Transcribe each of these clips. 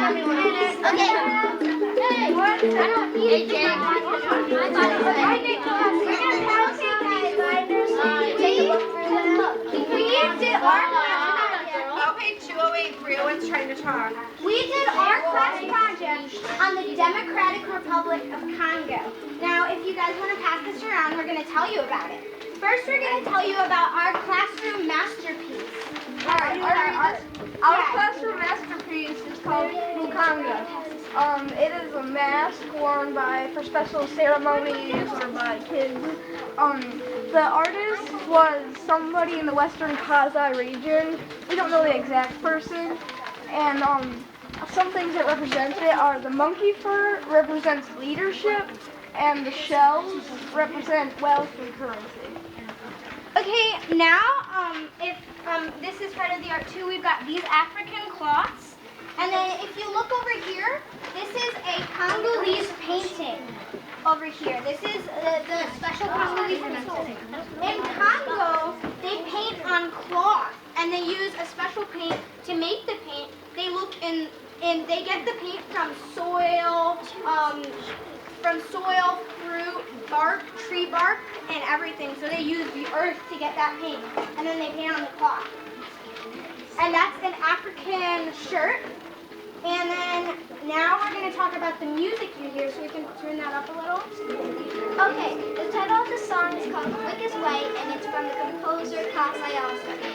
Okay, 208, 301's trying to talk. We did our class project on the Democratic Republic of Congo. Now, if you guys want to pass this around, we're going to tell you about it. First, we're going to tell you about our classroom masterpiece. Our classroom masterpiece is called Congo. It is a mask worn for special ceremonies or by kids. The artist was somebody in the Western Kasai region. We don't know the exact person. And some things that represent it are the monkey fur represents leadership, and the shells represent wealth and currency. Okay, now, this is part of the art too. We've got these African cloths. And then if you look over here, this is a Congolese painting over here. This is the special Congolese painting. In Congo, they paint on cloth, and they use a special paint to make the paint. They look they get the paint from soil, fruit, bark, tree bark, and everything. So they use the earth to get that paint, and then they paint on the cloth. And that's an African shirt. And then now we're going to talk about the music you hear, so we can turn that up a little. Okay, the title of the song is called Quick as White, and it's from the composer Kasai All-Stars.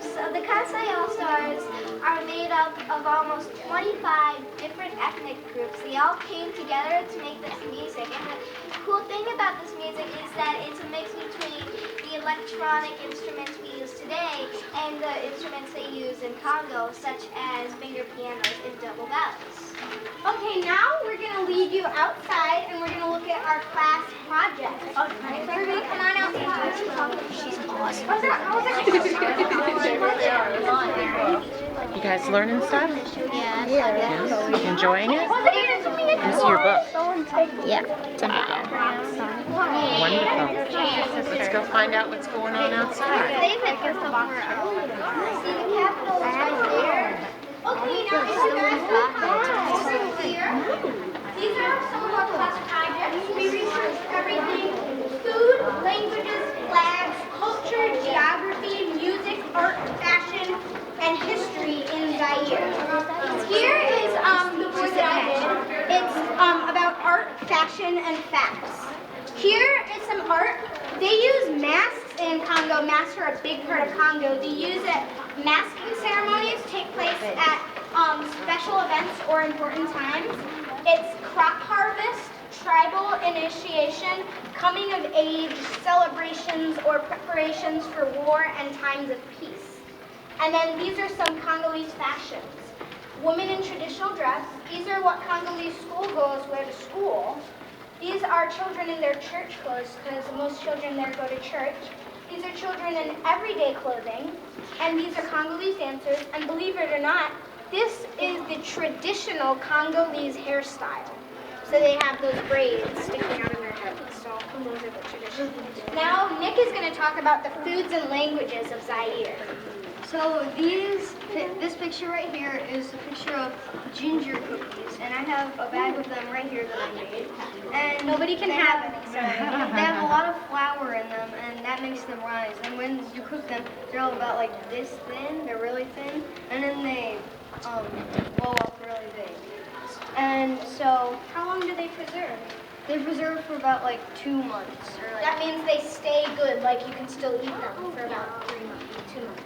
So the Kasai All-Stars are made up of almost 25 different ethnic groups. They all came together to make this music. And the cool thing about this music is that it's a mix between the electronic instruments we use today and the instruments they use in Congo, such as finger pianos and double bells. Okay, now we're going to lead you outside, and we're going to look at our class project. Everybody come on outside. She's awesome. You guys learning stuff? Yeah. Yeah. Enjoying it? This is your book. Yeah. Wonderful. Let's go find out what's going on outside. Okay, now if you guys look over here, these are some of our class projects. We researched everything: food, languages, flags, culture, geography, music, art, fashion, and history in Zaire. Here is the board that I did. It's about art, fashion, and facts. Here is some art. They use masks in Congo. Masks are a big part of Congo. They use it. Masking ceremonies take place at special events or important times. It's crop harvest, tribal initiation, coming of age, celebrations, or preparations for war and times of peace. And then these are some Congolese fashions. Women in traditional dress. These are what Congolese schoolgoers wear to school. These are children in their church clothes, because most children there go to church. These are children in everyday clothing, and these are Congolese dancers. And believe it or not, this is the traditional Congolese hairstyle. So they have those braids sticking out of their heads. So those are the traditions. Now Nick is going to talk about the foods and languages of Zaire. So this picture right here is a picture of ginger cookies, and I have a bag of them right here that I made. And Nobody can have any. they have a lot of flour in them, and that makes them rise. And when you cook them, they're all about like this thin. They're really thin, and then they blow up really big. And so, How long do they preserve? they preserve for about like 2 months. Or like That means they stay good, like you can still eat them for about 3 months, 2 months.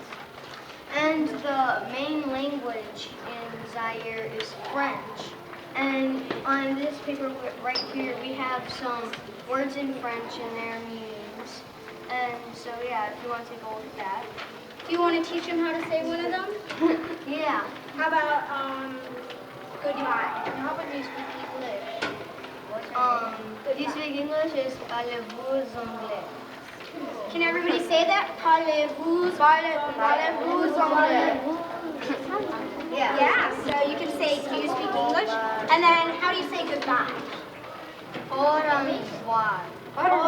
And the main language in Zaire is French. And on this paper right here, we have some words in French and their meanings. And so, yeah, if you want to take a look at that. Do you want to teach them how to say one of them? Yeah. How about goodbye? And how about you speak English? If you speak English, it's parlez-vous anglais. Can everybody say that? Parlez-vous anglais? Yeah, so you can say, do you speak English? And then how do you say goodbye? Au revoir. Au